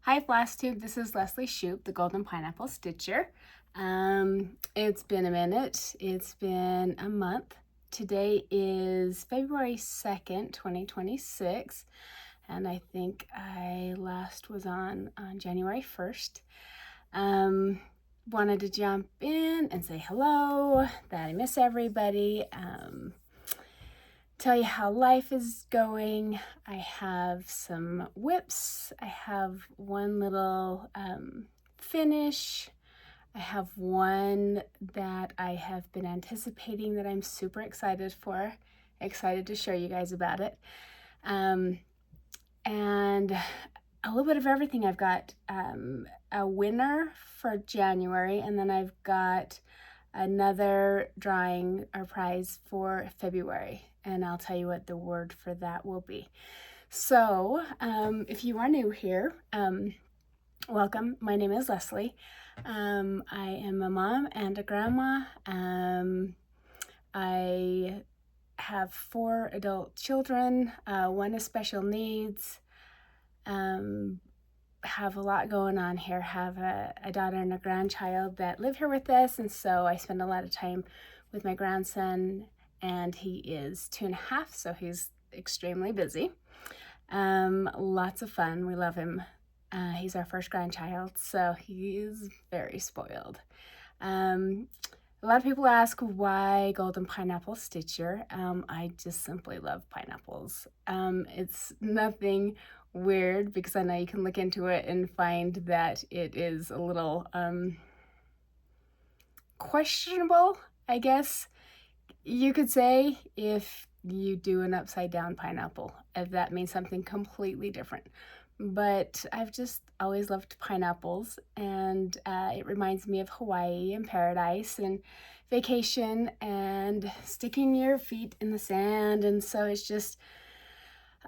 Hi Flosstube, this is Leslie Shupe, the Golden Pineapple Stitcher. It's been a minute. It's been a month. Today is February 2nd, 2026, and I think I last was on January 1st. Wanted to jump in and say hello, that I miss everybody. Tell you how life is going. I have some whips. I have one little finish. I have one that I have been anticipating that I'm super excited for. Excited to show you guys about it. And a little bit of everything. I've got a winner for January, and then I've got another drawing or prize for February, and I'll tell you what the word for that will be. So if you are new here, welcome. My name is Leslie. I am a mom and a grandma. I have 4 adult children. One is special needs. Have a lot going on here. Have a daughter and a grandchild that live here with us, and so I spend a lot of time with my grandson, and he is 2.5, so he's extremely busy. Lots of fun. We love him. He's our first grandchild, so he is very spoiled. A lot of people ask why Golden Pineapple Stitcher. I just simply love pineapples. It's nothing weird, because I know you can look into it and find that it is a little questionable, I guess you could say, if you do an upside down pineapple, if that means something completely different. But I've just always loved pineapples, and it reminds me of Hawaii and paradise and vacation and sticking your feet in the sand, and so it's just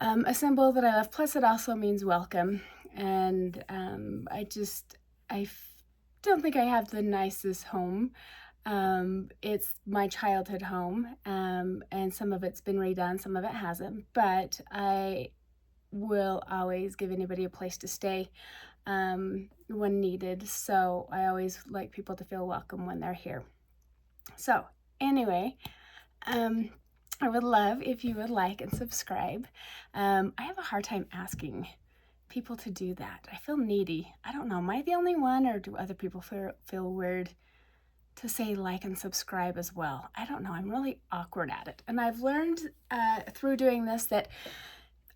a symbol that I love. Plus it also means welcome, and I don't think I have the nicest home. It's my childhood home, and some of it's been redone, some of it hasn't, but I will always give anybody a place to stay when needed, so I always like people to feel welcome when they're here. So anyway, I would love if you would like and subscribe. I have a hard time asking people to do that. I feel needy. I don't know, am I the only one, or do other people feel weird to say like and subscribe as well? I don't know, I'm really awkward at it. And I've learned through doing this that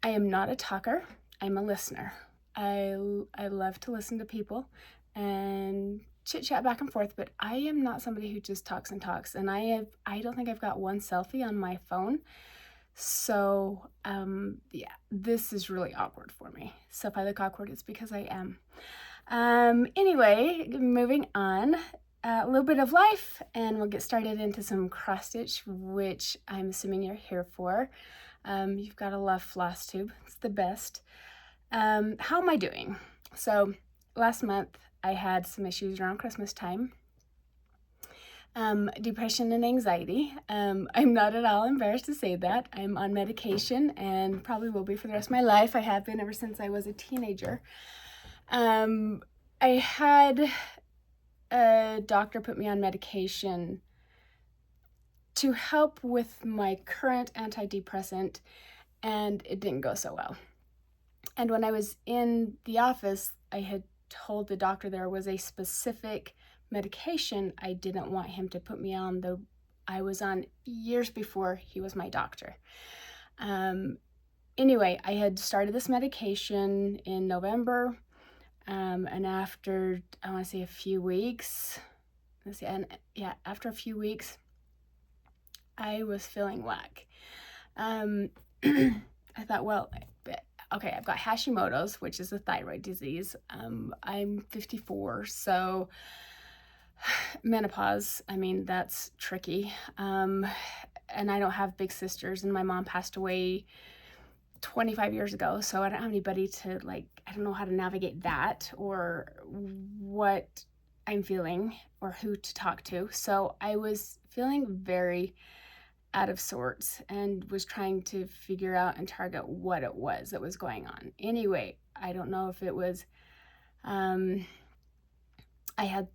I am not a talker, I'm a listener. I love to listen to people and chit chat back and forth, but I am not somebody who just talks and talks. And I don't think I've got one selfie on my phone. So yeah, this is really awkward for me. So if I look awkward, it's because I am. Anyway, moving on. A little bit of life, and we'll get started into some cross stitch, which I'm assuming you're here for. You've got to love Flosstube. It's the best. How am I doing? So last month I had some issues around Christmas time. Depression and anxiety. I'm not at all embarrassed to say that. I'm on medication and probably will be for the rest of my life. I have been ever since I was a teenager. I had a doctor put me on medication to help with my current antidepressant, and it didn't go so well. And when I was in the office, I had told the doctor there was a specific medication I didn't want him to put me on, though I was on years before he was my doctor. Anyway, I had started this medication in November, and after, I want to say a few weeks, after a few weeks, I was feeling whack. I thought, well, okay, I've got Hashimoto's, which is a thyroid disease. I'm 54, so menopause, I mean, that's tricky. And I don't have big sisters, and my mom passed away 25 years ago, so I don't have anybody to, I don't know how to navigate that, or what I'm feeling, or who to talk to. So I was feeling very out of sorts and was trying to figure out and target what it was that was going on. Anyway, I don't know if it was I had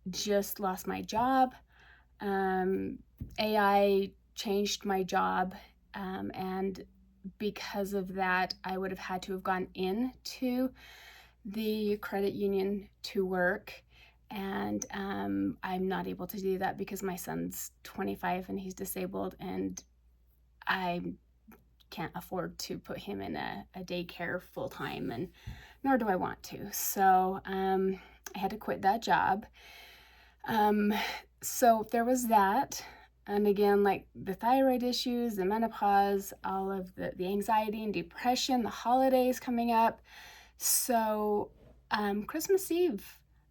just lost my job. AI changed my job, and because of that, I would have had to have gone into the credit union to work. And I'm not able to do that because my son's 25 and he's disabled, and I can't afford to put him in a daycare full time, and nor do I want to. So I had to quit that job. So there was that. And again, like the thyroid issues, the menopause, all of the anxiety and depression, the holidays coming up. So Christmas Eve,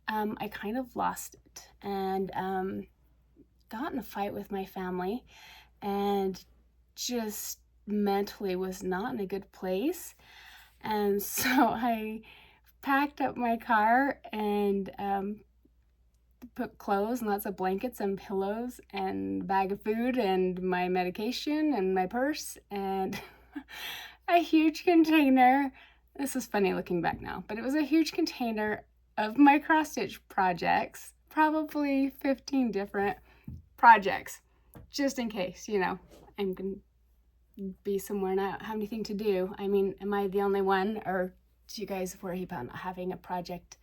I kind of lost it, and got in a fight with my family, and just mentally was not in a good place. And so I packed up my car and put clothes and lots of blankets and pillows and bag of food and my medication and my purse and a huge container. This is funny looking back now, but it was a huge container of my cross stitch projects, probably 15 different projects, just in case, I'm gonna be somewhere and I don't have anything to do. I mean, am I the only one, or do you guys worry about not having a project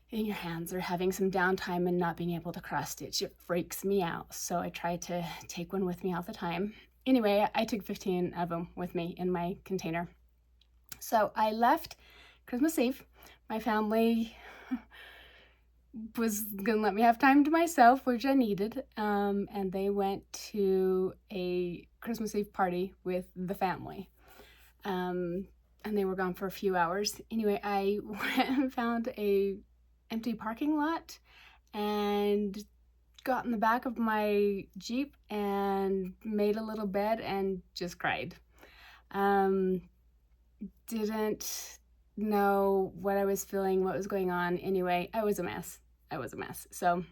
in your hands or having some downtime and not being able to cross stitch? It freaks me out. So I try to take one with me all the time. Anyway, I took 15 of them with me in my container. So I left Christmas Eve. My family was gonna let me have time to myself, which I needed. And they went to a Christmas Eve party with the family. And they were gone for a few hours. Anyway, I went and found a empty parking lot and got in the back of my Jeep and made a little bed and just cried. Didn't know what I was feeling, what was going on. Anyway, I was a mess. So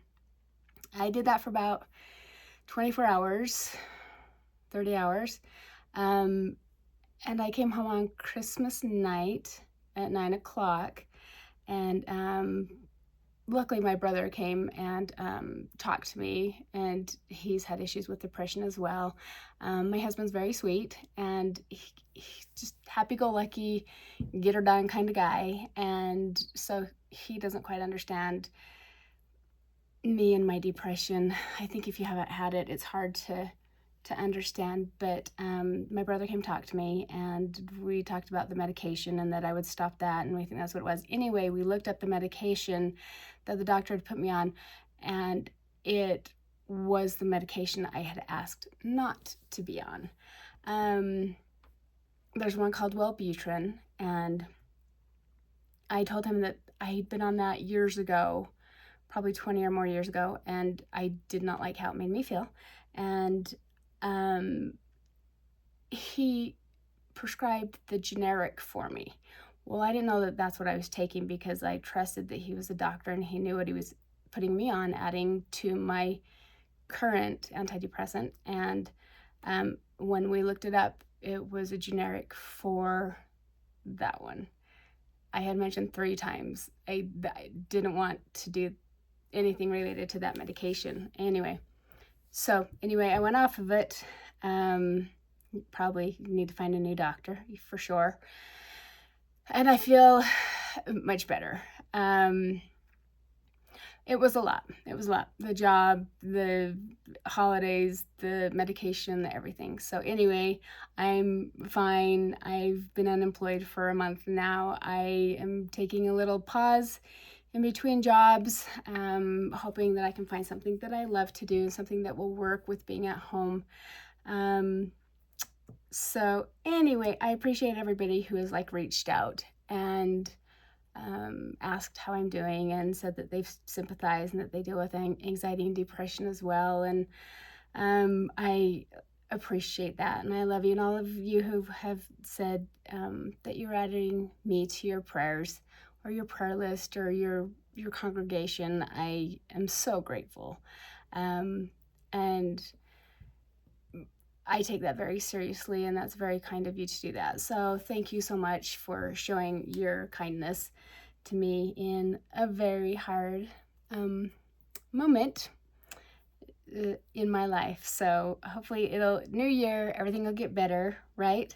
I did that for about 24 hours, 30 hours. And I came home on Christmas night at 9 o'clock. And luckily my brother came and talked to me, and he's had issues with depression as well. My husband's very sweet, and he's just happy-go-lucky, get-her-done kind of guy, and so he doesn't quite understand me and my depression. I think if you haven't had it, it's hard to understand, but my brother came talk to me, and we talked about the medication and that I would stop that, and we think that's what it was. Anyway, we looked up the medication that the doctor had put me on, and it was the medication I had asked not to be on. There's one called Wellbutrin, and I told him that I had been on that years ago, probably 20 or more years ago, and I did not like how it made me feel. And he prescribed the generic for me. Well, I didn't know that that's what I was taking, because I trusted that he was a doctor and he knew what he was putting me on, adding to my current antidepressant. And when we looked it up, it was a generic for that one. I had mentioned 3 times I didn't want to do anything related to that medication. Anyway, I went off of it. Probably need to find a new doctor for sure. And I feel much better. It was a lot. The job, the holidays, the medication, everything. So anyway, I'm fine. I've been unemployed for a month now. I am taking a little pause in between jobs, hoping that I can find something that I love to do, something that will work with being at home. So anyway, I appreciate everybody who has reached out and asked how I'm doing, and said that they've sympathized and that they deal with anxiety and depression as well. And I appreciate that, and I love you, and all of you who have said that you're adding me to your prayers or your prayer list or your congregation. I am so grateful, and I take that very seriously, and that's very kind of you to do that. So thank you so much for showing your kindness to me in a very hard moment in my life. So hopefully new year, everything will get better, right?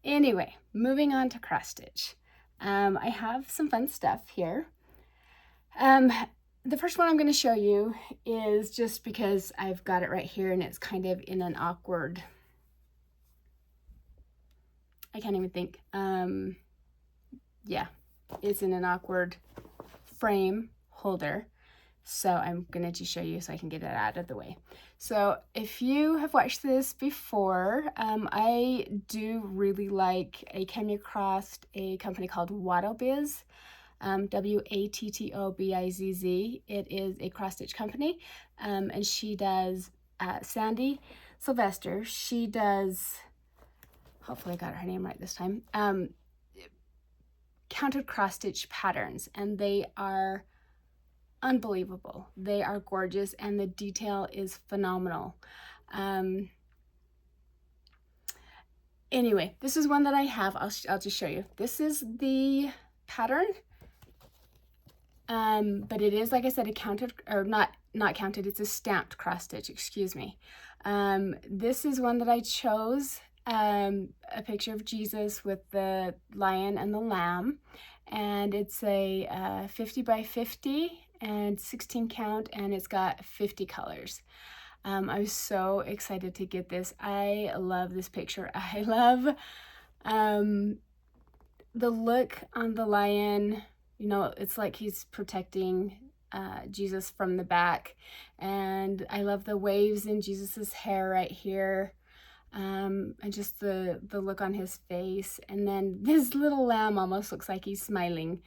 Anyway, moving on to cross stitch. I have some fun stuff here. The first one I'm going to show you is just because I've got it right here and it's kind of in an awkward, I can't even think. Yeah, it's in an awkward frame holder. So I'm going to just show you so I can get it out of the way. So if you have watched this before, I do really like, I came across a company called Wattobizz. Wattobizz. It is a cross stitch company, and she does, Sandy Sylvester, she does, hopefully I got her name right this time, counted cross stitch patterns, and they are unbelievable. They are gorgeous and the detail is phenomenal. Anyway, this is one that I have. I'll just show you. This is the pattern. But it is, like I said, a counted, or not counted, it's a stamped cross stitch, excuse me. This is one that I chose, a picture of Jesus with the lion and the lamb, and it's a 50 by 50 and 16 count, and it's got 50 colors. I was so excited to get this. I love this picture. I love the look on the lion. You know, it's like he's protecting Jesus from the back. And I love the waves in Jesus's hair right here. And just the look on his face. And then this little lamb almost looks like he's smiling.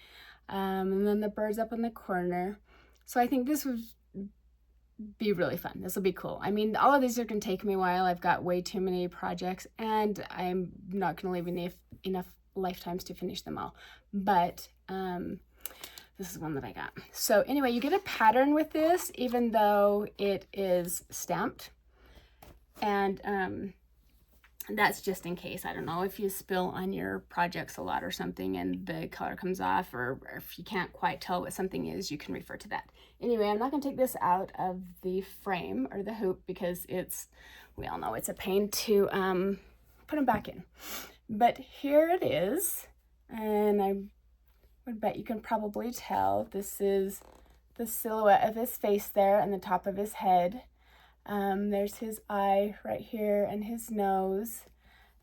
And then the birds up in the corner. So I think this would be really fun. This will be cool. I mean, all of these are going to take me a while. I've got way too many projects and I'm not going to leave enough lifetimes to finish them all. But this is one that I got. So anyway, you get a pattern with this, even though it is stamped. And that's just in case. I don't know if you spill on your projects a lot or something and the color comes off, or if you can't quite tell what something is, you can refer to that. Anyway, I'm not going to take this out of the frame or the hoop because we all know it's a pain to put them back in. But here it is, and I would bet you can probably tell this is the silhouette of his face there and the top of his head. There's his eye right here and his nose.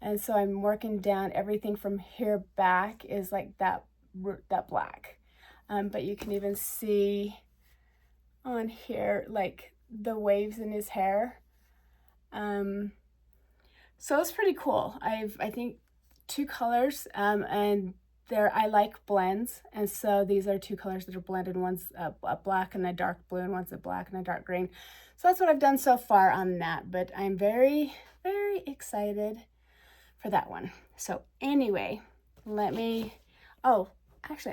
And so I'm working down everything from here back is like that black. But you can even see on here like the waves in his hair. So it's pretty cool. I think 2 colors, and I like blends, and so these are 2 colors that are blended. One's a black and a dark blue, and one's a black and a dark green. So that's what I've done so far on that, but I'm very, very excited for that one. So anyway, actually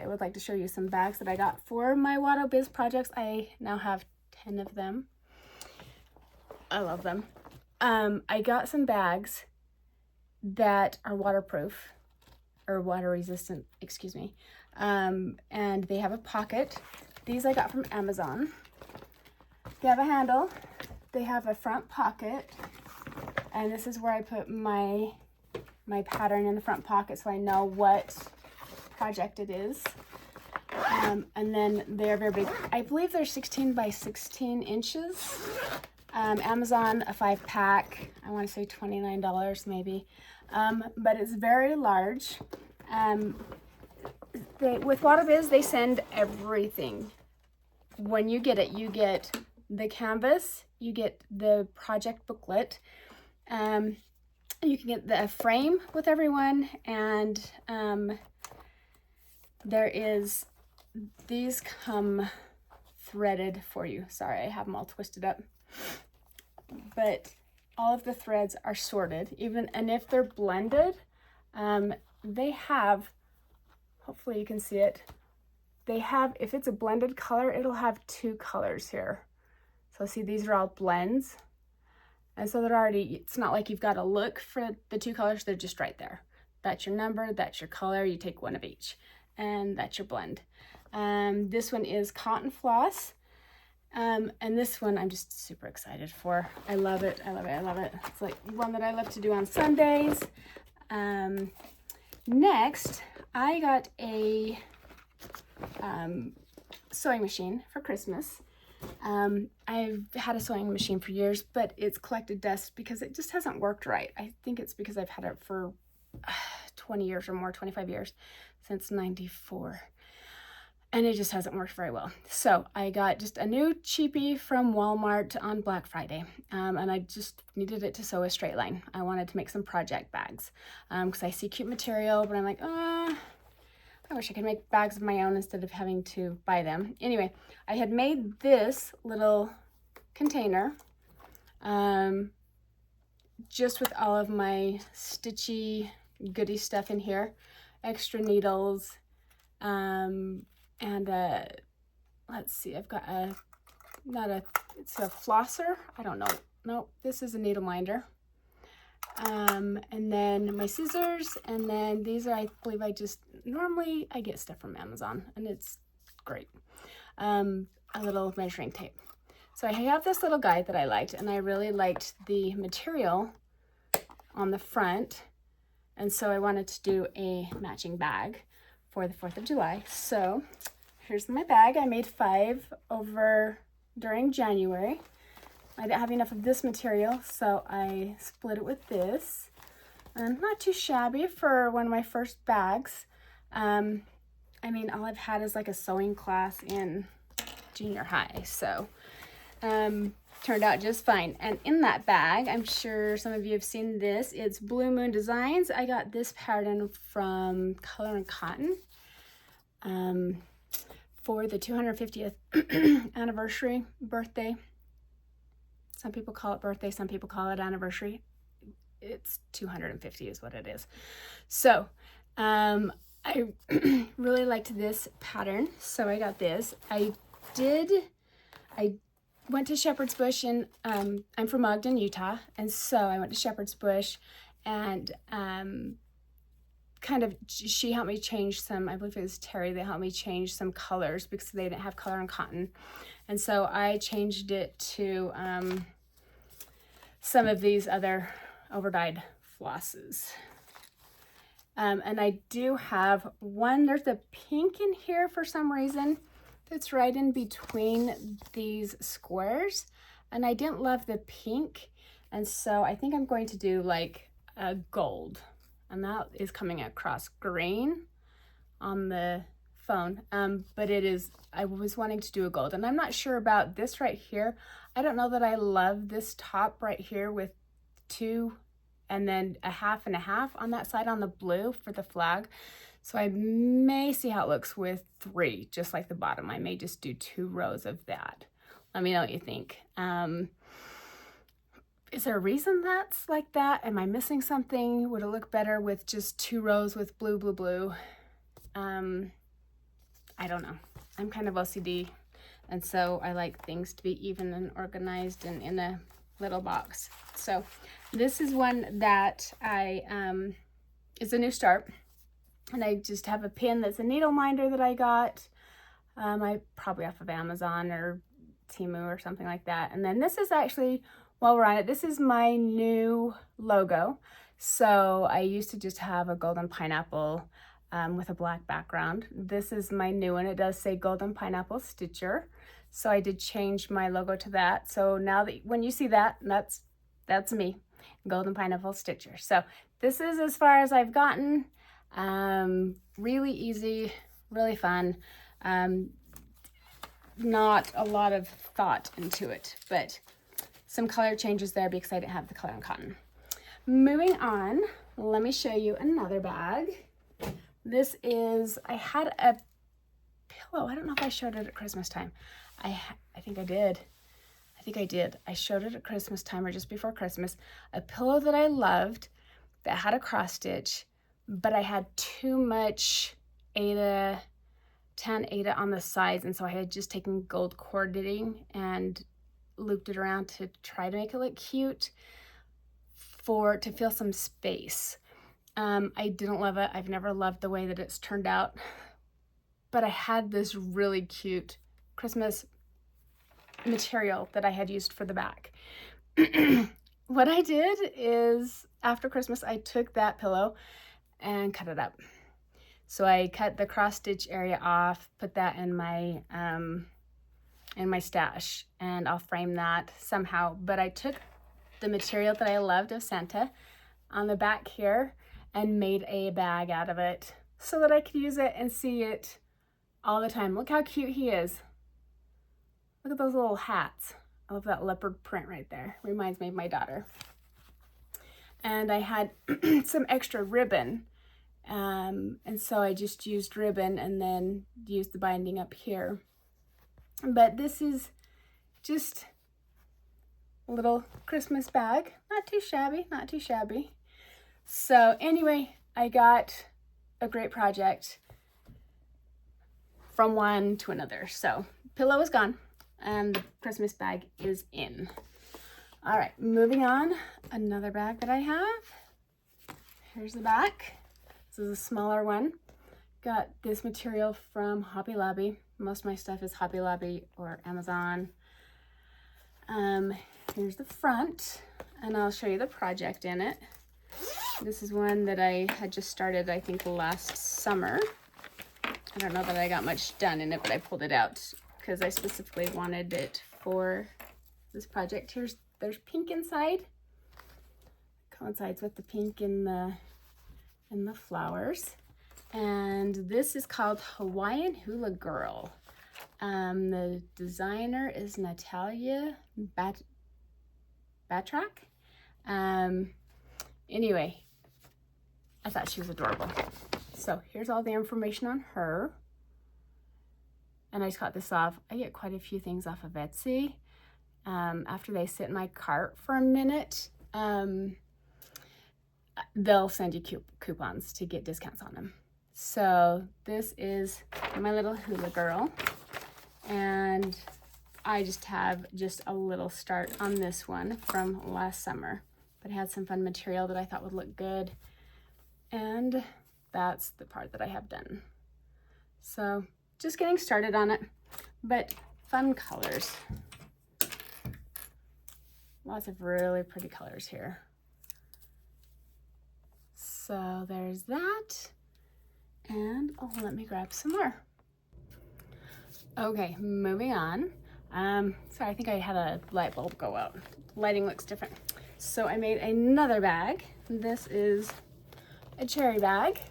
I would like to show you some bags that I got for my Wattobizz projects. I now have 10 of them. I love them. I got some bags that are waterproof, or water resistant, excuse me. And they have a pocket. These I got from Amazon. They have a handle. They have a front pocket. And this is where I put my pattern in the front pocket so I know what project it is. And then they're very big. I believe they're 16 by 16 inches. Amazon, a 5-pack. I want to say $29 maybe. But it's very large. With Wattobizz, they send everything. When you get it, you get the canvas, you get the project booklet, you can get the frame with everyone, and these come threaded for you. Sorry, I have them all twisted up. But all of the threads are sorted, and if they're blended, they have, hopefully you can see it, if it's a blended color, it'll have 2 colors here. So see, these are all blends. And so they're already, it's not like you've got to look for the 2 colors, they're just right there. That's your number, that's your color, you take one of each, and that's your blend. This one is Cotton Floss. And this one I'm just super excited for. I love it. I love it. I love it. It's like one that I love to do on Sundays. Next, I got a sewing machine for Christmas. I've had a sewing machine for years, but it's collected dust because it just hasn't worked right. I think it's because I've had it for 20 years or more, 25 years, since 94. And it just hasn't worked very well. So I got just a new cheapie from Walmart on Black Friday. And I just needed it to sew a straight line. I wanted to make some project bags because I see cute material, but I'm like, I wish I could make bags of my own instead of having to buy them. Anyway, I had made this little container just with all of my stitchy goodie stuff in here, extra needles, and let's see, I've got it's a flosser. I don't know. No, this is a needle minder. And then my scissors, and then these are, I believe normally I get stuff from Amazon, and it's great. A little measuring tape. So I have this little guide that I liked, and I really liked the material on the front, and so I wanted to do a matching bag for the 4th of July. So here's my bag. I made 5 over during January. I didn't have enough of this material, so I split it with this. And not too shabby for one of my first bags. I mean, all I've had is like a sewing class in junior high, so turned out just fine. And in that bag, I'm sure some of you have seen this. It's Blue Moon Designs. I got this pattern from Color and Cotton for the 250th anniversary birthday. Some people call it birthday, some people call it anniversary. It's 250 is what it is. So I really liked this pattern, so I got this. I went to Shepherd's Bush, and I'm from Ogden, Utah, and so I went to Shepherd's Bush, and she helped me change some, I believe it was Terry, that helped me change some colors because they didn't have Color and Cotton. And so I changed it to some of these other overdyed flosses. And I do have one, there's a pink in here for some reason that's right in between these squares. And I didn't love the pink. And so I think I'm going to do like a gold. And that is coming across green on the phone. But I was wanting to do a gold. And I'm not sure about this right here. I don't know that I love this top right here with 2 and then a half and a half on that side on the blue for the flag. So I may see how it looks with 3, just like the bottom. I may just do 2 rows of that. Let me know what you think. Is there a reason that's like that? Am I missing something? Would it look better with just 2 rows with blue, blue, blue? I don't know. I'm kind of OCD, and so I like things to be even and organized and in a little box. So this is one that is a new start, and I just have a pin that's a needle minder that I got. I probably off of Amazon or Temu or something like that. And then this is actually, while we're on it, this is my new logo. So I used to just have a golden pineapple with a black background. This is my new one. It does say Golden Pineapple Stitcher. So I did change my logo to that. So now that when you see that, that's me, Golden Pineapple Stitcher. So this is as far as I've gotten. Really easy, really fun. Not a lot of thought into it, but some color changes there because I didn't have the Color and Cotton. Moving on, let me show you another bag. This is, I had a pillow. I don't know if I showed it at Christmas time. I think I did. I showed it at Christmas time or just before Christmas. A pillow that I loved that had a cross stitch, but I had too much tan Aida on the sides, and so I had just taken gold cord knitting and looped it around to try to make it look cute to fill some space. I didn't love it. I've never loved the way that it's turned out, but I had this really cute Christmas material that I had used for the back. What I did is, after Christmas, I took that pillow and cut it up. So I cut the cross stitch area off, put that in my stash, and I'll frame that somehow. But I took the material that I loved of Santa on the back here and made a bag out of it so that I could use it and see it all the time. Look how cute he is. Look at those little hats. I love that leopard print right there. Reminds me of my daughter. And I had some extra ribbon. And so I just used ribbon and then used the binding up here. But this is just a little Christmas bag. Not too shabby, not too shabby. So anyway, I got a great project from one to another. So pillow is gone and the Christmas bag is in. All right, moving on. Another bag that I have. Here's the back. This is a smaller one. Got this material from Hobby Lobby. Most of my stuff is Hobby Lobby or Amazon. Here's the front, and I'll show you the project in it. This is one that I had just started, I think, last summer. I don't know that I got much done in it, but I pulled it out because I specifically wanted it for this project. There's pink inside. Coincides with the pink in the flowers. And this is called Hawaiian Hula Girl. The designer is Natalia Batrak. Anyway, I thought she was adorable. So here's all the information on her. And I just got this off. I get quite a few things off of Etsy. After they sit in my cart for a minute, they'll send you coupons to get discounts on them. So this is my little hula girl. And I just have a little start on this one from last summer. But it had some fun material that I thought would look good. And that's the part that I have done. So just getting started on it, but fun colors. Lots of really pretty colors here. So there's that. And let me grab some more. Okay, moving on. Sorry, I think I had a light bulb go out. Lighting looks different. So I made another bag. This is a cherry bag.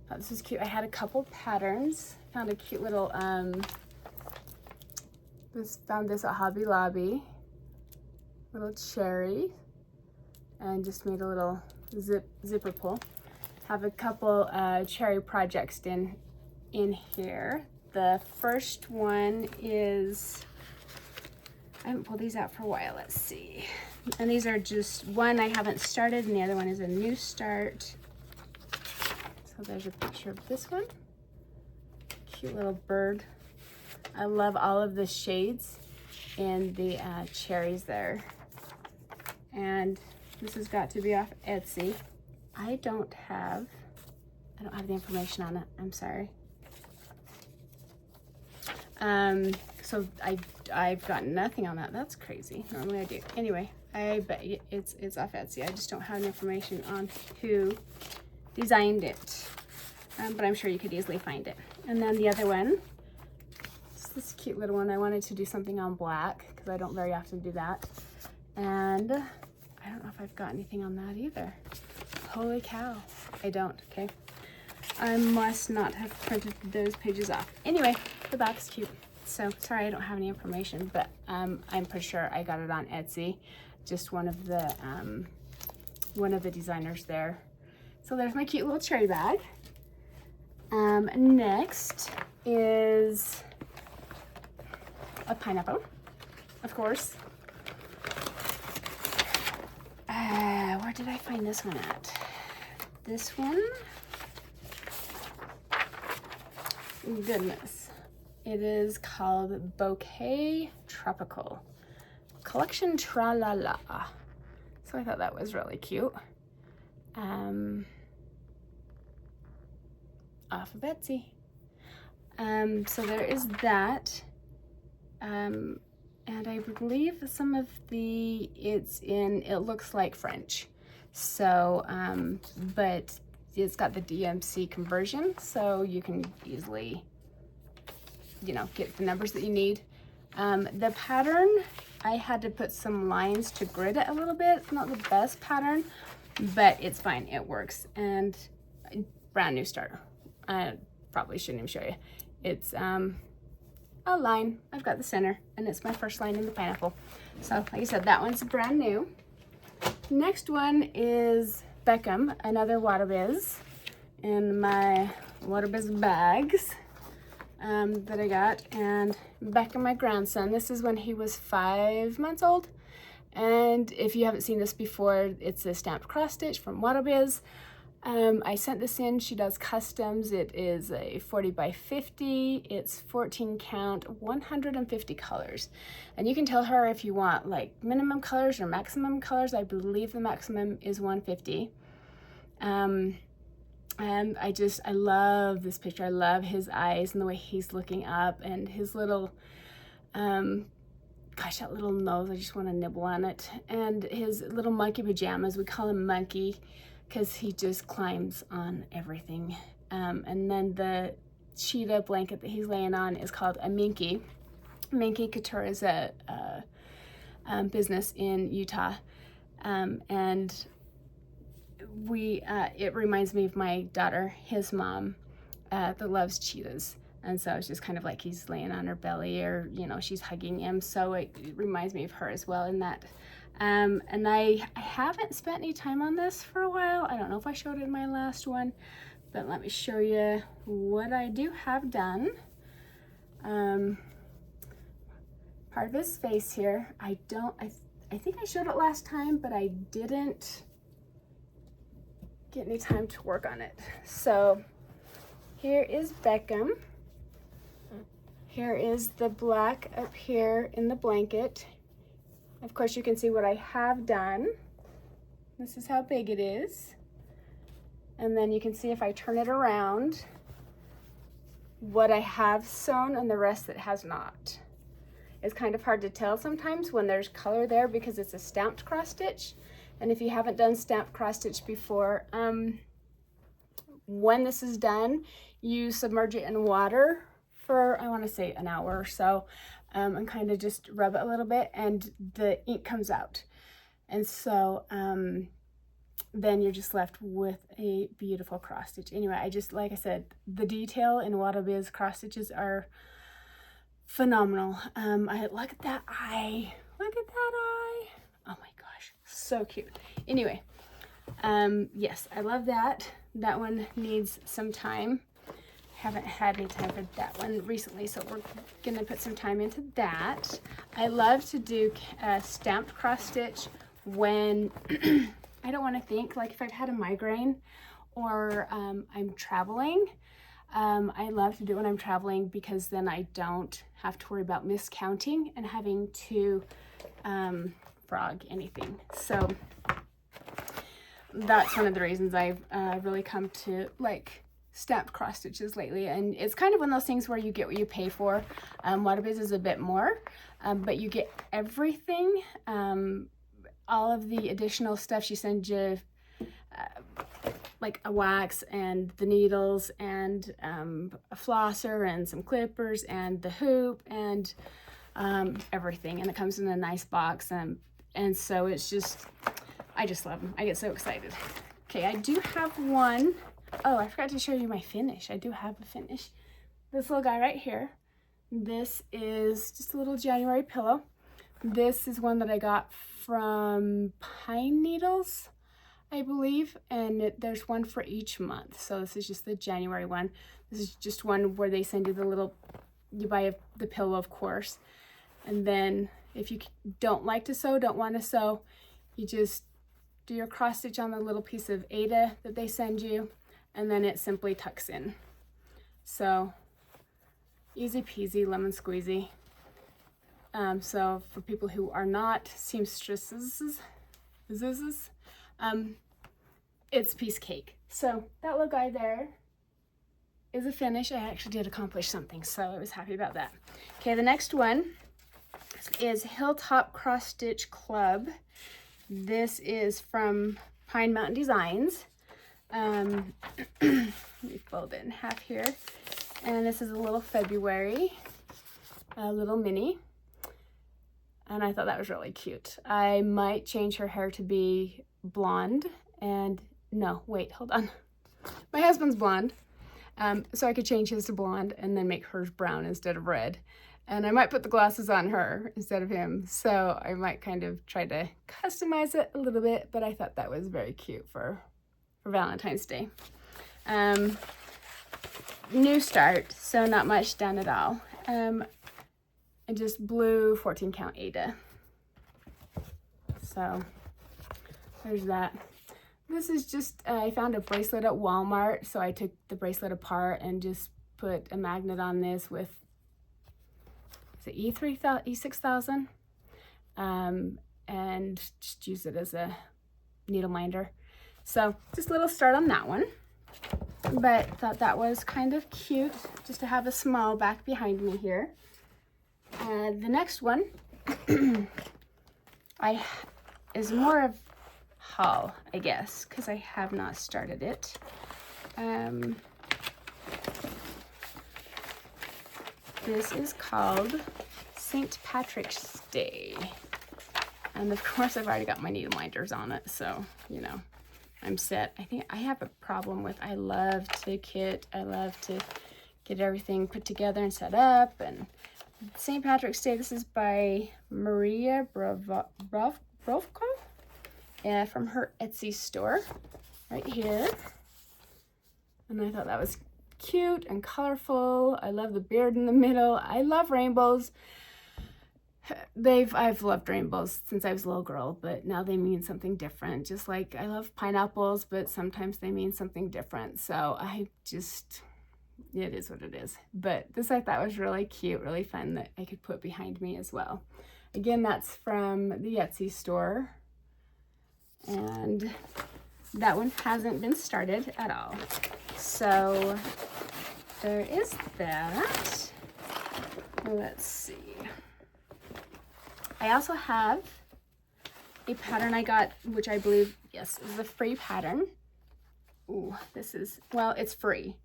Thought this was cute. I had a couple patterns. Found a cute little, found this at Hobby Lobby. Little cherry. And just made a little zipper pull. Have a couple cherry projects in here. The first one is, I haven't pulled these out for a while, let's see. And these are just, one I haven't started and the other one is a new start. So there's a picture of this one. Cute little bird. I love all of the shades in the cherries there. And this has got to be off Etsy. I don't have the information on it, I'm sorry. So I've got nothing on that. That's crazy. Normally I do. Anyway, I bet it's off Etsy. I just don't have any information on who designed it. But I'm sure you could easily find it. And then the other one, it's this cute little one. I wanted to do something on black because I don't very often do that. And I don't know if I've got anything on that either. Holy cow. I don't, okay. I must not have printed those pages off. Anyway, the back's cute. So sorry I don't have any information, but I'm pretty sure I got it on Etsy. Just one of the designers there. So there's my cute little cherry bag. Next is a pineapple, of course. Where did I find this one at? This one? Goodness. It is called Bouquet Tropical. Collection Tra-La-La. So I thought that was really cute. Off of Etsy. So there is that. And I believe some of it looks like French. So, but it's got the DMC conversion, so you can easily, get the numbers that you need. The pattern, I had to put some lines to grid it a little bit. It's not the best pattern, but it's fine, it works. And brand new start. I probably shouldn't even show you. It's a line. I've got the center, and it's my first line in the pineapple. So like I said, that one's brand new. Next one is Beckham, another Waterbiz in my Waterbiz bags that I got. And Beckham, my grandson, this is when he was 5 months old. And if you haven't seen this before, it's a stamped cross stitch from Waterbiz. I sent this in. She does customs. It is a 40 by 50. It's 14 count, 150 colors. And you can tell her if you want like minimum colors or maximum colors. I believe the maximum is 150. And I love this picture. I love his eyes and the way he's looking up and his little, gosh, that little nose. I just want to nibble on it. And his little monkey pajamas. We call him Monkey, because he just climbs on everything. And then the cheetah blanket that he's laying on is called a Minky. Minky Couture is a business in Utah. And it reminds me of my daughter, his mom, that loves cheetahs. And so it's just kind of like he's laying on her belly, or, she's hugging him. So it reminds me of her as well in that. And I haven't spent any time on this for a while. I don't know if I showed it in my last one, but let me show you what I do have done. Part of his face here, I think I showed it last time, but I didn't get any time to work on it. So here is Beckham. Here is the black up here in the blanket. Of course, you can see what I have done. This is how big it is. And then you can see if I turn it around, what I have sewn and the rest that has not. It's kind of hard to tell sometimes when there's color there because it's a stamped cross stitch. And if you haven't done stamped cross stitch before, when this is done, you submerge it in water for, I want to say, an hour or so. And kind of just rub it a little bit and the ink comes out. And so then you're just left with a beautiful cross stitch. Anyway, like I said, the detail in Waterbiz cross stitches are phenomenal. Look at that eye. Look at that eye. Oh my gosh, so cute. Anyway, yes, I love that. That one needs some time. Haven't had any time for that one recently, so we're gonna put some time into that. I love to do stamped cross stitch when I don't want to think, like if I've had a migraine or I'm traveling. I love to do it when I'm traveling because then I don't have to worry about miscounting and having to frog anything. So that's one of the reasons I've really come to like stamped cross stitches lately. And it's kind of one of those things where you get what you pay for. Waterbiz is a bit more, but you get everything. All of the additional stuff she sends you, like a wax and the needles and a flosser and some clippers and the hoop and everything. And it comes in a nice box. And so it's just, I just love them. I get so excited. Okay, I do have one. Oh, I forgot to show you my finish. I do have a finish. This little guy right here. This is just a little January pillow. This is one that I got from Pine Needles, I believe, and there's one for each month. So this is just the January one. This is just one where they send you the little, you buy the pillow, of course. And then if you don't like to sew, don't want to sew, you just do your cross stitch on the little piece of Aida that they send you, and then it simply tucks in. So easy peasy, lemon squeezy. So for people who are not seamstresses, it's piece cake. So that little guy there is a finish. I actually did accomplish something, so I was happy about that. Okay, the next one is Hilltop Cross Stitch Club. This is from Pine Mountain Designs. Let me fold it in half here. And this is a little February, a little mini. And I thought that was really cute. I might change her hair to be blonde. And no, wait, hold on. My husband's blonde. So I could change his to blonde and then make hers brown instead of red. And I might put the glasses on her instead of him. So I might kind of try to customize it a little bit, but I thought that was very cute for Valentine's Day. New start, so not much done at all. I just blue 14 count Ada. So there's that. This is just, I found a bracelet at Walmart, so I took the bracelet apart and just put a magnet on this with, is it E6000? And just use it as a needle minder. So just a little start on that one, but thought that was kind of cute just to have a small back behind me here. The next one is more of haul, I guess, because I have not started it. This is called St. Patrick's Day. And of course I've already got my needle minders on it, so, you know, I'm set. I think I have a problem with, I love to kit. I love to get everything put together and set up. And St. Patrick's Day, this is by Maria Brovko. From her Etsy store right here. And I thought that was cute and colorful. I love the beard in the middle. I love rainbows. I've loved rainbows since I was a little girl, but now they mean something different. Just like I love pineapples, but sometimes they mean something different. So it is what it is. But this I thought was really cute, really fun that I could put behind me as well. Again, that's from the Etsy store. And that one hasn't been started at all. So there is that. Let's see. I also have a pattern I got, which I believe, yes, is a free pattern. Ooh, this is, well, it's free.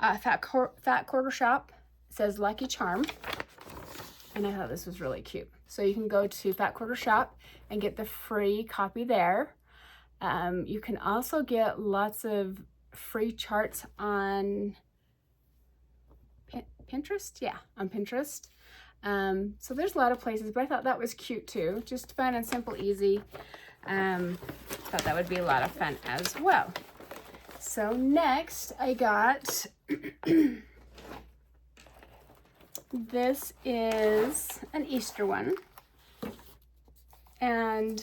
Fat Quarter Shop, it says Lucky Charm. And I thought this was really cute. So you can go to Fat Quarter Shop and get the free copy there. You can also get lots of free charts on Pinterest. Yeah, on Pinterest. So there's a lot of places, but I thought that was cute too. Just fun and simple, easy. Thought that would be a lot of fun as well. So next I got, this is an Easter one. And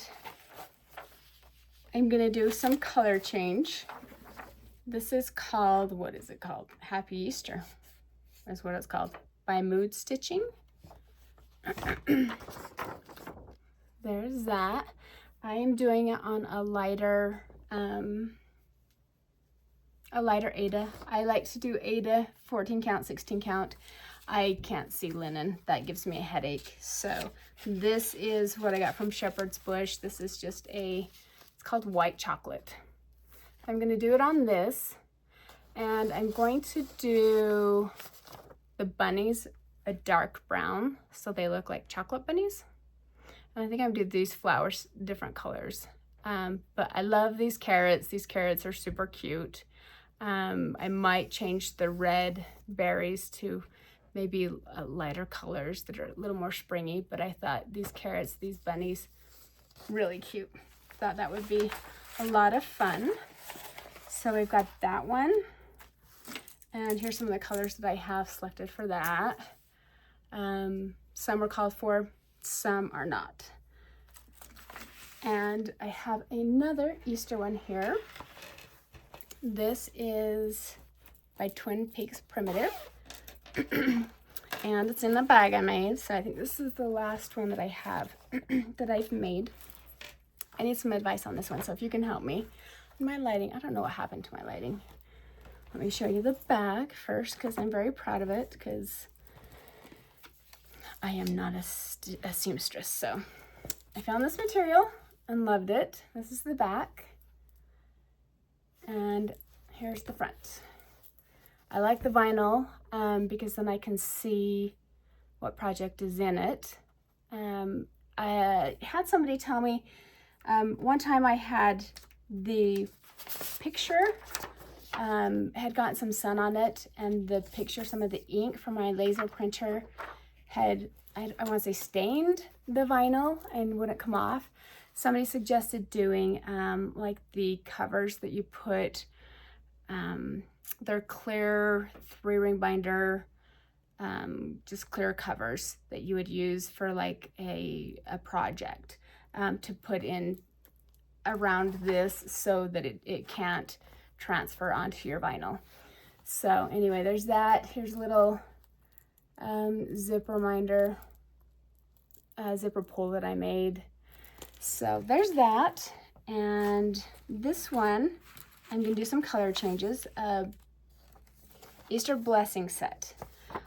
I'm gonna do some color change. This is called, what is it called? Happy Easter, that's what it's called, by Mood Stitching. There's that. I am doing it on a lighter Ada. I like to do Ada 14 count, 16 count. I can't see linen. That gives me a headache. So this is what I got from Shepherd's Bush. This is just it's called White Chocolate. I'm going to do it on this, and I'm going to do the bunnies a dark brown so they look like chocolate bunnies. And I think I'm going to do these flowers different colors. But I love these carrots. These carrots are super cute. I might change the red berries to maybe lighter colors that are a little more springy, but I thought these carrots, these bunnies, really cute. Thought that would be a lot of fun. So we've got that one. And here's some of the colors that I have selected for that. Some are called for, some are not. And I have another Easter one here. This is by Twin Peaks Primitive. And it's in the bag I made, so I think this is the last one that I have that I've made. I need some advice on this one, so if you can help me. My lighting, I don't know what happened to my lighting. Let me show you the back first because I'm very proud of it because I am not a seamstress. So I found this material and loved it. This is the back. And here's the front. I like the vinyl because then I can see what project is in it. I had somebody tell me one time I had the picture, had gotten some sun on it, and the picture, some of the ink from my laser printer had, I want to say, stained the vinyl and wouldn't come off. Somebody suggested doing like the covers that you put, they're clear 3-ring binder, just clear covers that you would use for like a project to put in around this so that it can't transfer onto your vinyl. So anyway, there's that. Here's a little zipper minder, zipper pull that I made. So there's that. And this one, I'm gonna do some color changes. Easter blessing set.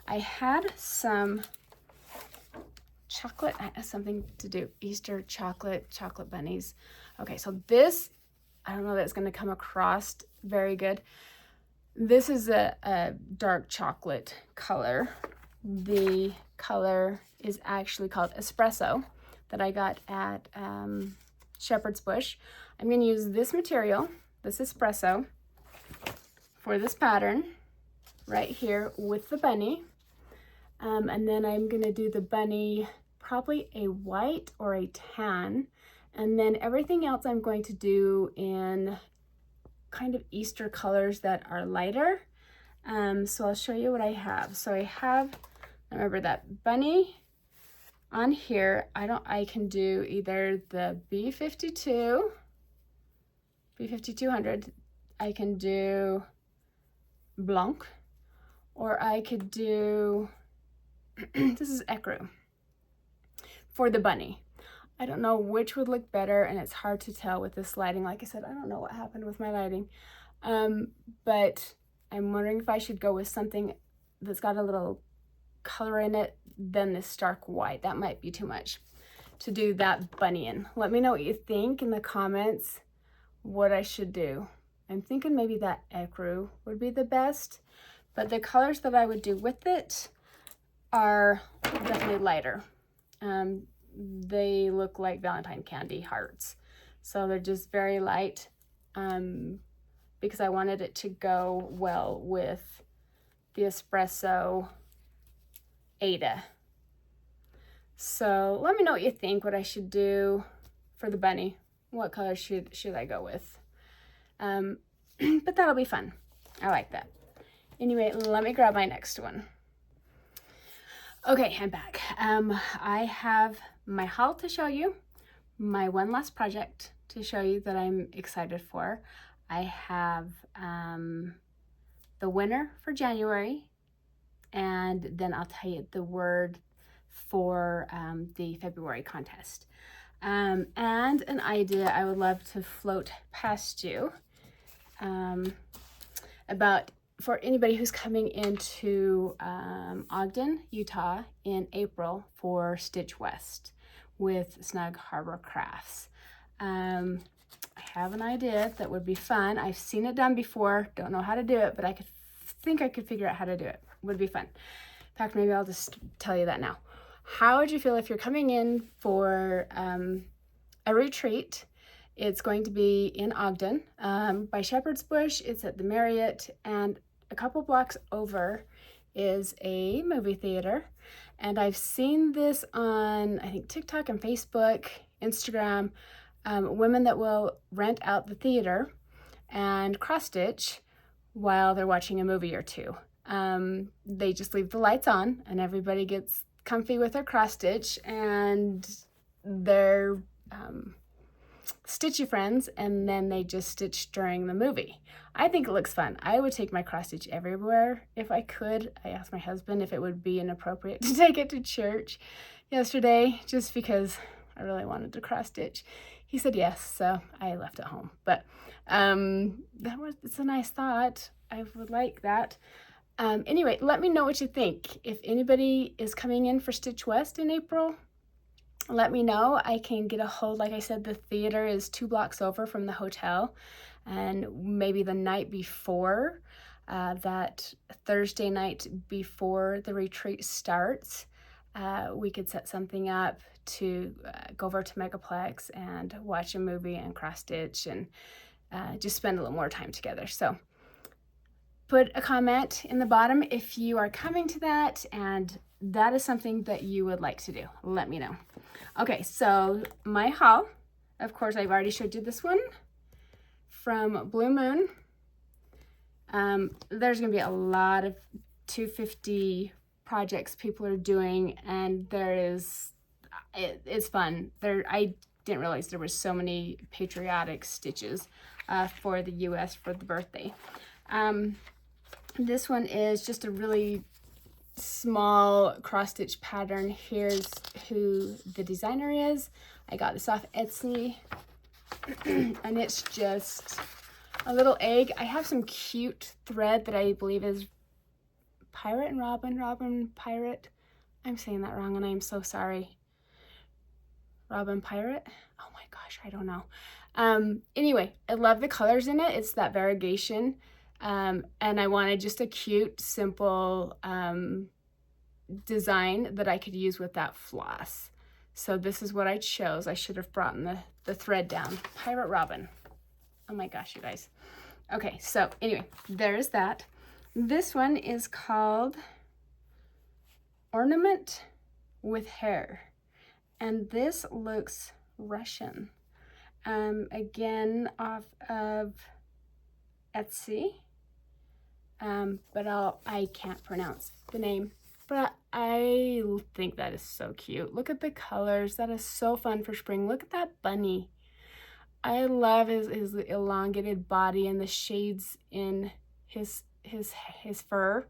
I had some chocolate, something to do, Easter chocolate bunnies. Okay, so this, I don't know that it's gonna come across very good. This is a dark chocolate color. The color is actually called espresso that I got at Shepherd's Bush. I'm gonna use this material, this espresso, for this pattern right here with the bunny. And then I'm gonna do the bunny probably a white or a tan. And then everything else I'm going to do in kind of Easter colors that are lighter. So I'll show you what I have. So I have, remember that bunny on here. I can do either the B5200, I can do Blanc, or I could do, this is Ecru for the bunny. I don't know which would look better, and it's hard to tell with this lighting. Like I said, I don't know what happened with my lighting, but I'm wondering if I should go with something that's got a little color in it than this stark white. That might be too much to do that bunny in. Let me know what you think in the comments what I should do. I'm thinking maybe that ecru would be the best, but the colors that I would do with it are definitely lighter. They look like Valentine candy hearts, so they're just very light, because I wanted it to go well with the espresso Ada. So let me know what you think, what I should do for the bunny. What color should I go with? But that'll be fun. I like that. Anyway, let me grab my next one. Okay, I'm back. I have my haul to show you, my one last project to show you that I'm excited for. I have the winner for January, and then I'll tell you the word for the February contest. And an idea I would love to float past you about for anybody who's coming into Ogden, Utah in April for Stitch West with Snug Harbor Crafts. I have an idea that would be fun. I've seen it done before, don't know how to do it, but I think I could figure out how to do it. Would be fun. In fact, maybe I'll just tell you that now. How would you feel if you're coming in for a retreat? It's going to be in Ogden by Shepherd's Bush. It's at the Marriott, and a couple blocks over is a movie theater. And I've seen this on, I think, TikTok and Facebook, Instagram, women that will rent out the theater and cross-stitch while they're watching a movie or two. They just leave the lights on and everybody gets comfy with their cross-stitch and their stitchy friends, and then they just stitch during the movie. I think it looks fun. I would take my cross-stitch everywhere if I could. I asked my husband if it would be inappropriate to take it to church yesterday just because I really wanted to cross-stitch. He said yes, so I left it home. But it's a nice thought. I would like that. Anyway, let me know what you think. If anybody is coming in for Stitch West in April, let me know. I can get a hold. Like I said, the theater is 2 blocks over from the hotel, and maybe the night before, that Thursday night before the retreat starts, we could set something up to go over to Megaplex and watch a movie and cross stitch and just spend a little more time together. So put a comment in the bottom if you are coming to that and that is something that you would like to do. Let me know. Okay, so my haul, of course, I've already showed you this one from Blue Moon. There's gonna be a lot of 250 projects people are doing, and it's fun. I didn't realize there were so many patriotic stitches for the US for the birthday. This one is just a really small cross stitch pattern. Here's who the designer is. I got this off Etsy and it's just a little egg. I have some cute thread that I believe is Pirate and Robin Pirate. I'm saying that wrong and I'm so sorry. Robin Pirate? Oh my gosh, I don't know. Anyway, I love the colors in it. It's that variegation. And I wanted just a cute, simple design that I could use with that floss. So this is what I chose. I should have brought the thread down. Pirate Robin. Oh my gosh, you guys. Okay, so anyway, there's that. This one is called Ornament with Hair. And this looks Russian. Again, off of Etsy. But I can't pronounce the name. But I think that is so cute. Look at the colors. That is so fun for spring. Look at that bunny. I love his elongated body and the shades in his fur.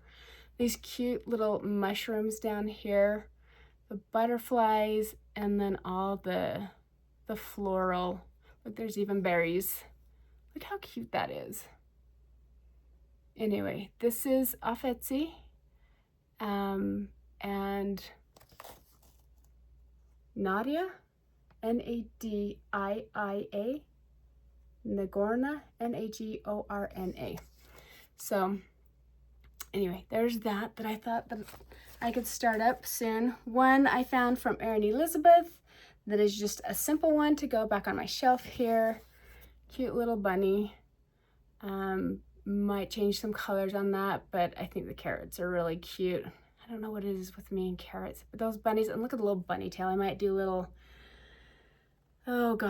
These cute little mushrooms down here. The butterflies, and then all the floral. Look, there's even berries. Look how cute that is. Anyway, this is off Etsy. And Nadia, Nadiia, Nagorna, Nagorna. So anyway, there's that I thought that I could start up soon. One I found from Erin Elizabeth that is just a simple one to go back on my shelf here. Cute little bunny. Might change some colors on that, but I think the carrots are really cute. I don't know what it is with me and carrots, but those bunnies, and look at the little bunny tail. I might do little, oh God.